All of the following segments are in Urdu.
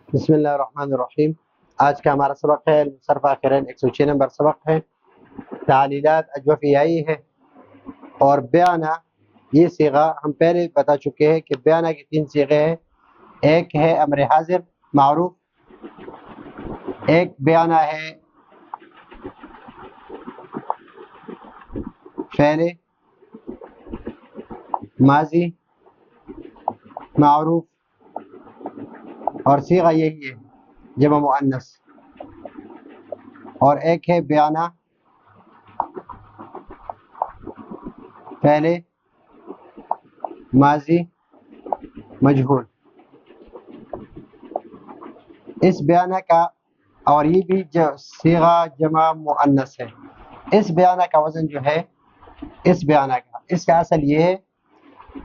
بسم اللہ الرحمن الرحیم۔ آج کا ہمارا سبق ہے المصرف آخرین 106 نمبر سبق ہے، تعلیلات اجوفیائی ہے اور بیانہ۔ یہ صیغہ ہم پہلے بتا چکے ہیں کہ بیانہ کی 3 صیغے ہیں۔ ایک ہے امر حاضر معروف، ایک بیانہ ہے فعل ماضی معروف، اور صیغہ یہی ہے جمع مؤنث، اور ایک ہے بیانہ فعل ماضی مجہول۔ اس بیانہ کا، اور یہ بھی صیغہ جمع مؤنث ہے، اس بیانہ کا وزن جو ہے، اس بیانہ کا، اس کا اصل یہ ہے،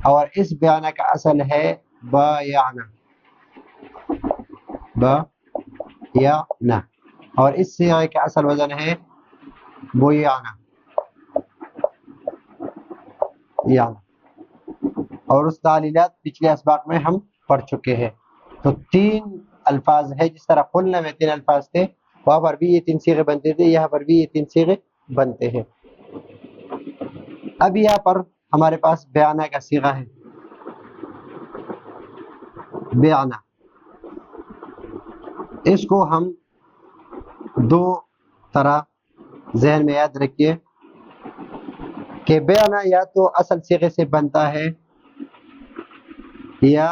اور اس بیانہ کا اصل ہے بیانہ، بیانہ، اور اس صیغے کا اصل وزن ہے بیانہ، بیانہ۔ اور اس تعلیلات پچھلے اسباق میں ہم پڑھ چکے ہیں۔ تو 3 الفاظ ہے، جس طرح قلنا میں 3 الفاظ تھے، وہاں پر بھی یہ 3 صیغے بنتے تھے، یہاں پر بھی یہ 3 صیغے بنتے ہیں۔ اب یہاں پر ہمارے پاس بیانہ کا صیغہ ہے، بیانہ۔ اس کو ہم 2 طرح ذہن میں یاد رکھیے کہ بیانہ یا تو اصل صیغے سے بنتا ہے یا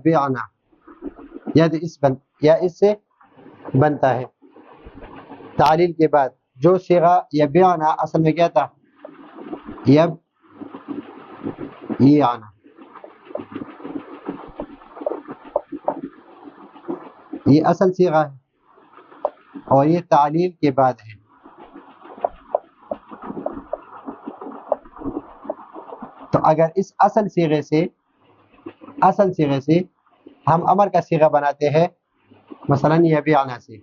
بیانہ یا اس سے بنتا ہے۔ تعلیل کے بعد جو صیغہ یا بیانہ اصل میں کیا تھا؟ یہ آنا، یہ اصل صیغہ ہے اور یہ تعلیل کے بعد ہے۔ تو اگر اس اصل صیغے سے ہم امر کا صیغہ بناتے ہیں، مثلا یہ بیانہ سے،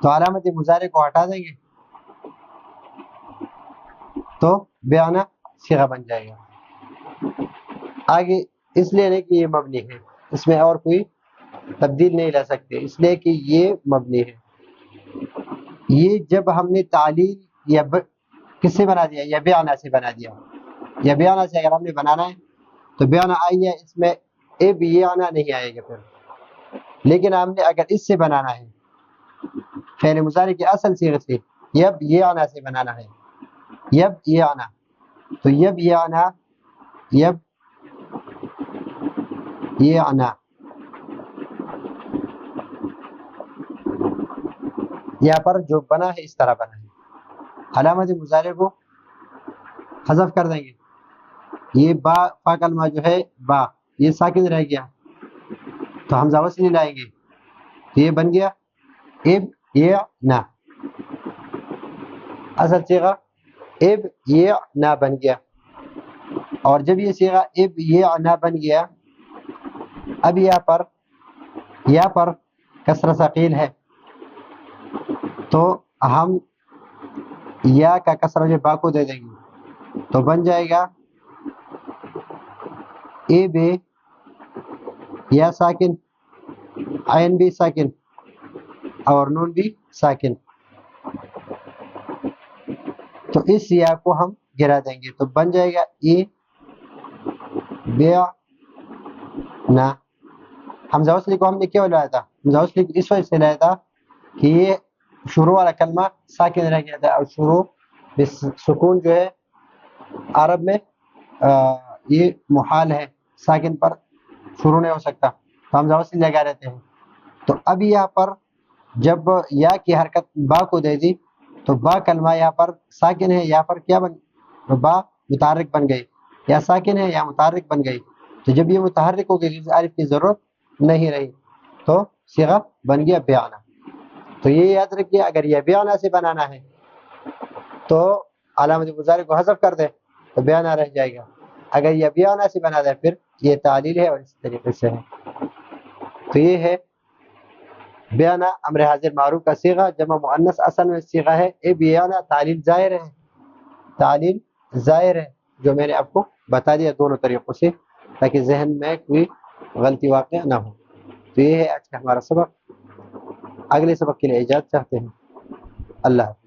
تو علامت مضارع کو ہٹا دیں گے تو بیانہ صیغہ بن جائے گا۔ آگے اس لیے نہیں کہ یہ مبنی ہے، اس میں اور کوئی تبدیل نہیں لا سکتے، اس لیے کہ یہ مبنی ہے۔ یہ جب ہم نے تعلیل یا کس سے بنا دیا؟ یا بیانہ سے بنا دیا۔ یا بیانہ سے اگر ہم نے بنانا ہے تو بیانہ آئی ہے، اس میں یہ آنا نہیں آئے گا پھر۔ لیکن ہم نے اگر اس سے بنانا ہے، فعل مضارع کے اصل صیغے سے، یہ آنا سے بنانا ہے، یہ آنا، تو یہ آنا، یہ آنا، یہاں پر جو بنا ہے اس طرح بنا ہے۔ علامت مضارع کو حذف کر دیں گے، یہ فا کلمہ جو ہے با، یہ ساکن رہ گیا، تو حمزہ وصلی لائیں گے، تو یہ بن گیا یہ نا، اصل صیغہ یہ نا بن گیا۔ اور جب یہ صیغہ یہ نا بن گیا، اب یہاں پر کسرہ ثقیل ہے، تو ہم یا کا کسرہ جو با کو دے دیں گے، تو بن جائے گا بے، یا ساکن، عین بھی ساکن اور نون بھی ساکن، تو اس یا کو ہم گرا دیں گے تو بن جائے گا بیا نا۔ حمزہ وصلی کو ہم نے کیوں لایا تھا؟ حمزہ وصلی کو اس وجہ سے لایا تھا کہ یہ شروع والا کلمہ ساکن رہ گیا تھا، اور شروع سکون جو ہے عرب میں یہ محال ہے، ساکن پر شروع نہیں ہو سکتا، تو حمزہ وصلی لگا رہتے ہیں۔ تو اب یہاں پر جب یا کی حرکت با کو دے دی، تو با کلمہ یہاں پر ساکن ہے، یہاں پر کیا بن، با متحرک بن گئی، یا ساکن ہے یا متحرک بن گئی، تو جب یہ متحرک ہو گئی، الف کی ضرورت نہیں رہی، تو صیغہ بن گیا بیانہ۔ تو یہ یاد رکھیے، اگر یہ بیانہ سے بنانا ہے تو علامت مضارع کو حذف کر دے تو بیانہ رہ جائے گا، اگر یہ بیانہ سے بنا دے پھر یہ تعلیل ہے، اور اس طریقے سے ہے۔ تو یہ ہے بیانہ امر حاضر معروف کا صیغہ جمع مؤنث، اصل میں صیغہ ہے بیانہ، تعلیل ظاہر ہے، تعلیل ظاہر ہے، جو میں نے آپ کو بتا دیا دونوں طریقوں سے، تاکہ ذہن میں کوئی غلطی واقع نہ ہو۔ تو یہ ہے آج کا ہمارا سبق، اگلے سبق کے لیے اجازت چاہتے ہیں، اللہ حافظ۔